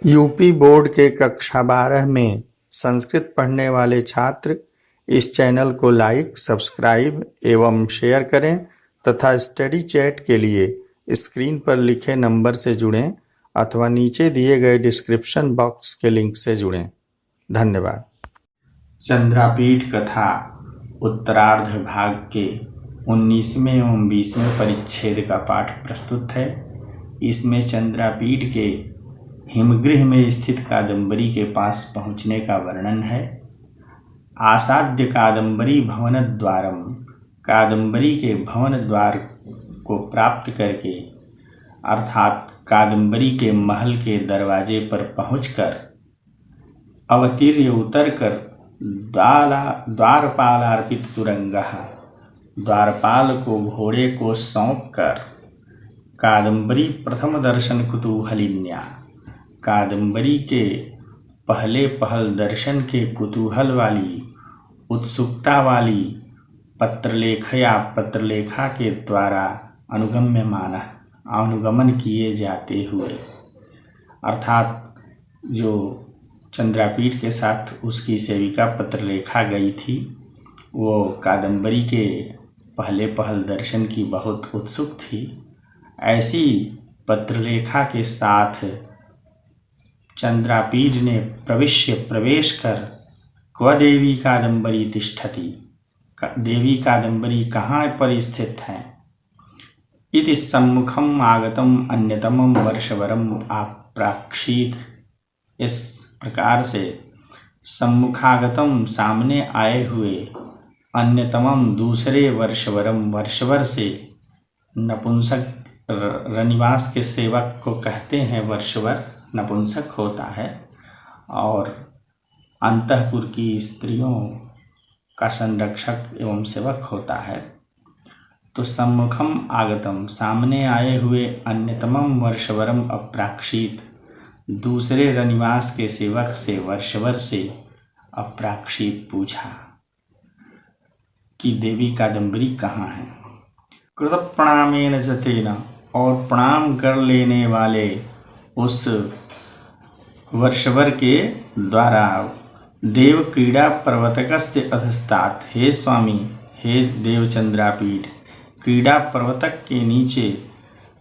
UP board के कक्षा 12 में संस्कृत पढ़ने वाले छात्र इस चैनल को लाइक, सब्सक्राइब एवं शेयर करें तथा स्टडी चैट के लिए स्क्रीन पर लिखे नंबर से जुड़ें अथवा नीचे दिए गए डिस्क्रिप्शन बॉक्स के लिंक से जुड़ें। धन्यवाद। चंद्रापीठ कथा उत्तरार्ध भाग के 19वें एवं 20वें परिच्छेद का पाठ प्रस्तुत है। इसमें चंद्रापीठ के हिमगृह में स्थित कादम्बरी के पास पहुँचने का वर्णन है। आसाद्य कादम्बरी भवन द्वारम, कादम्बरी के भवन द्वार को प्राप्त करके अर्थात कादम्बरी के महल के दरवाजे पर पहुंचकर अवतीर्य उतरकर द्वारपालार्पित तुरंगः, द्वारपाल को घोड़े को सौंप कर कादम्बरी प्रथम दर्शन कुतूहलिन्या, कादम्बरी के पहले पहल दर्शन के कुतूहल वाली, उत्सुकता वाली पत्रलेखा के द्वारा अनुगमन किए जाते हुए, अर्थात जो चंद्रापीठ के साथ उसकी सेविका पत्रलेखा गई थी, वो कादम्बरी के पहले पहल दर्शन की बहुत उत्सुक थी। ऐसी पत्रलेखा के साथ चंद्रापीठ ने प्रवेश कर क्व देवी कादम्बरी तिष्ठति, देवी कादम्बरी कहाँ पर स्थित है, इति सम्मुखम आगतम अन्यतमम वर्षवरम आप्राक्षीत, इस प्रकार से सम्मुखागतम सामने आए हुए, अन्यतमम दूसरे वर्षवर से नपुंसक रनिवास के सेवक को कहते हैं। वर्षवर नपुंसक होता है और अंतःपुर की स्त्रियों का संरक्षक एवं सेवक होता है। तो सम्मुखम आगतम, सामने आए हुए, अन्यतमम वर्षवरम अप्राक्षीत, दूसरे रनिवास के सेवक से वर्षवर से अप्राक्षीत पूछा कि देवी कादम्बरी कहाँ है। कृत प्रणामेन च तेन, और प्रणाम कर लेने वाले उस वर्षवर के द्वारा देव क्रीड़ा पर्वतकस्य अधस्तात्, हे स्वामी, हे देव चंद्रापीठ, क्रीड़ा पर्वतक के नीचे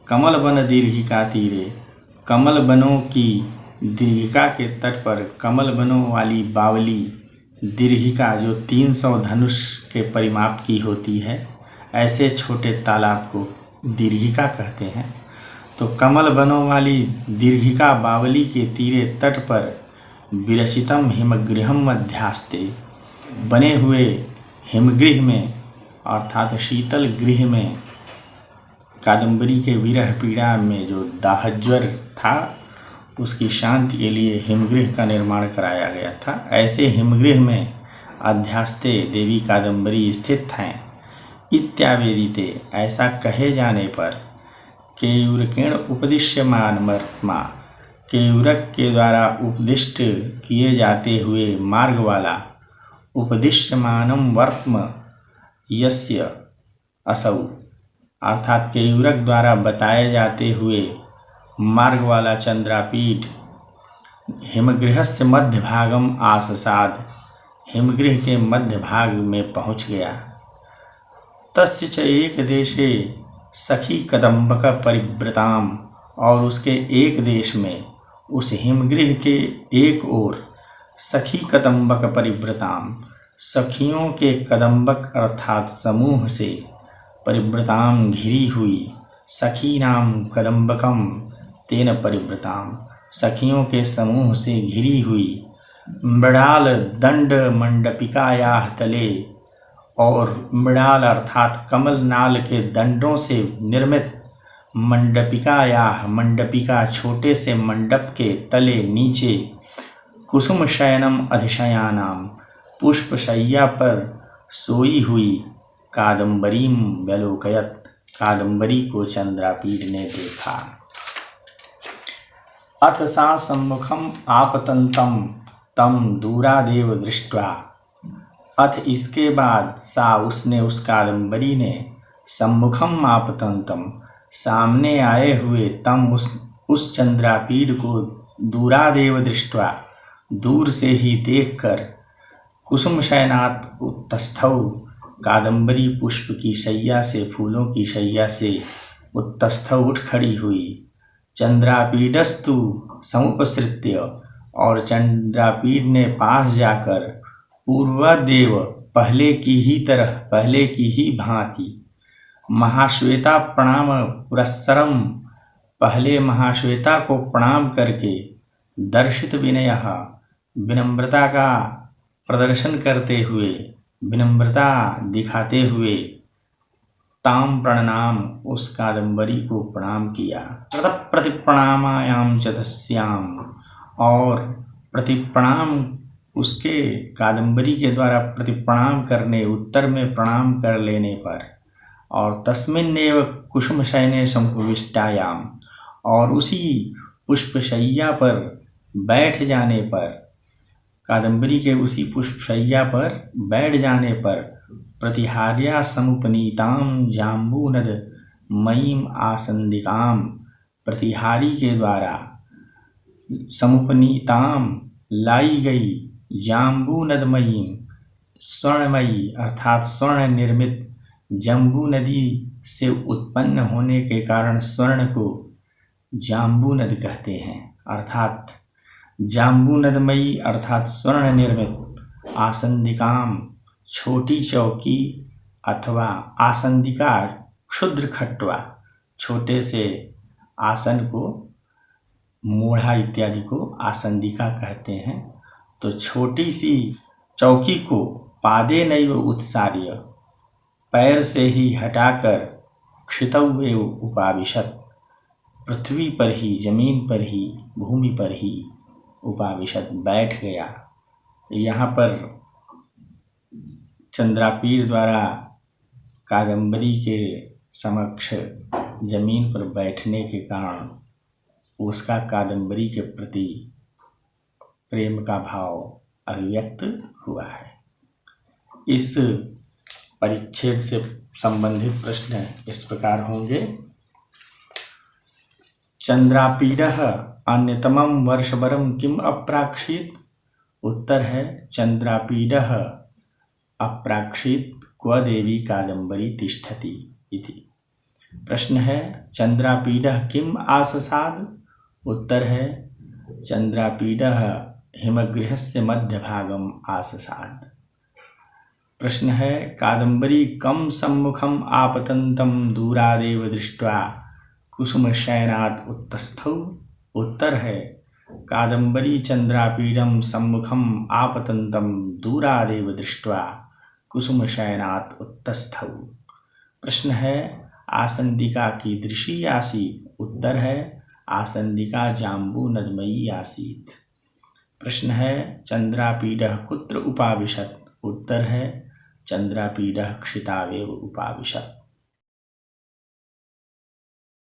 कमल वन दीर्घिका तीरे, कमल बनों की दीर्घिका के तट पर, कमल बनों वाली बावली दीर्घिका जो 300 धनुष के परिमाप की होती है, ऐसे छोटे तालाब को दीर्घिका कहते हैं। तो कमल बनों वाली दीर्घिका बावली के तीरे तट पर विरचितम हिमगृहम मध्यास्ते, बने हुए हिमगृह में अर्थात शीतल गृह में, कादम्बरी के विरह पीड़ा में जो दाहज्वर था उसकी शांति के लिए हिमगृह का निर्माण कराया गया था। ऐसे हिमगृह में अध्यास्ते देवी कादम्बरी स्थित हैं। इत्यावेदिते, ऐसा कहे जाने पर, केयूरकेण उपदिश्यमान मर्त्मा, केयूरक के द्वारा उपदिष्ट किए जाते हुए मार्ग वाला, उपदिश्यमानम वर्त्म यस्य असौ, अर्थात केयूरक द्वारा बताए जाते हुए मार्ग वाला चंद्रापीठ हिमगृहस्य मध्य भागम आससाद, हिमगृह के मध्य भाग में पहुँच गया। तस्य च एक देशे सखी कदम्बक परिव्रताम, और उसके एक देश में, उस हिमगृह के एक ओर, सखी कदम्बक परिव्रताम, सखियों के कदम्बक अर्थात समूह से, परिव्रताम घिरी हुई, सखी नाम कदम्बकम तेन परिव्रताम, सखियों के समूह से घिरी हुई, मृणाल दंड मंडपिकायाः तले, और मृणाल अर्थात कमल नाल के दंडों से निर्मित मंडपिका छोटे से मंडप के तले नीचे, कुसुम शयनम अधिशयानाम, पुष्पशय्या पर सोई हुई, कादम्बरीम व्यलोकयत, कादम्बरी को चंद्रापीठ ने देखा। अथ सा सम्मुखम आपतंतम तम दूरादेव दृष्ट्वा, अथ इसके बाद, सा उसने, उस कादम्बरी ने, सम्मुखम आपतंतम सामने आए हुए, तम उस चंद्रापीठ को दूरादेव दृष्ट्वा, दूर से ही देखकर, कुसुम शयनात् उत्तस्थौ, कादम्बरी पुष्प की शैया से, फूलों की शैया से उत्तस्थौ उठ खड़ी हुई। चंद्रापीडस्तु समुपसृत्य, और चंद्रापीड ने पास जाकर, पूर्वदेव पहले की ही तरह, पहले की ही भांति, महाश्वेता प्रणाम पुरस्सरम, पहले महाश्वेता को प्रणाम करके, दर्शित विनयः, विनम्रता का प्रदर्शन करते हुए, विनम्रता दिखाते हुए, ताम प्रणाम, उस कादम्बरी को प्रणाम किया। प्रतिप्रणामायाम च तस्याम, और प्रतिप्रणाम उसके, कादम्बरी के द्वारा प्रतिप्रणाम करने, उत्तर में प्रणाम कर लेने पर, और तस्मिन्नेव कुसुमशयने समुपविष्टायाम, और उसी पुष्पशय्या पर बैठ जाने पर, कादम्बरी के उसी पुष्पशय्या पर बैठ जाने पर, प्रतिहार्या समुपनीताम जाम्बूनद मयीम आसंदिकाम, प्रतिहारी के द्वारा समुपनीताम लाई गई, जाम्बूनदमयीम, स्वर्णमयी अर्थात स्वर्ण निर्मित, जम्बू नदी से उत्पन्न होने के कारण स्वर्ण को जाम्बू नद कहते हैं, अर्थात जाम्बूनदमयी अर्थात स्वर्ण निर्मित, आसंदिकाम छोटी चौकी, अथवा आसंदिका क्षुद्र खटवा, छोटे से आसन को, मूढ़ा इत्यादि को आसंदिका कहते हैं। तो छोटी सी चौकी को पादे नैव उत्सार्य, पैर से ही हटाकर, क्षितव्येव उपाविशत, पृथ्वी पर ही, जमीन पर ही, भूमि पर ही, उपाविशत बैठ गया। यहाँ पर चंद्रापीड द्वारा कादम्बरी के समक्ष जमीन पर बैठने के कारण उसका कादम्बरी के प्रति प्रेम का भाव अभिव्यक्त हुआ है। इस परिच्छेद से संबंधित प्रश्न इस प्रकार होंगे। चंद्रापीडः अन्यतमं वर्षवरं किम अप्राक्षीत? उत्तर है चंद्रापीडः अप्राक्षीत क्व देवी कादम्बरी तिष्ठति इति। प्रश्न है चंद्रापीडः किम आससाद? उत्तर है चंद्रापीडः हिमगृहस्य मध्यभागम आससाद। प्रश्न है कादम्बरी कम सम्मुखम आपतंतम दूरादेव दृष्ट्वा कुसुमशयनात् उत्तस्थौ? उत्तर है कादम्बरी चंद्रापीडम सम्मुखम आपतंतम दूरादेव दृष्ट्वा कुसुमशयनात् उत्तस्थौ। प्रश्न है आसंदिका कीदृशी आसीत्? उत्तर है आसंदिका जाम्बू नदमयी आसीत्। प्रश्न है चंद्रापीडः कुत्र उपाविशत्? उत्तर है चंद्रापीडः क्षितावेव उपाविशत्।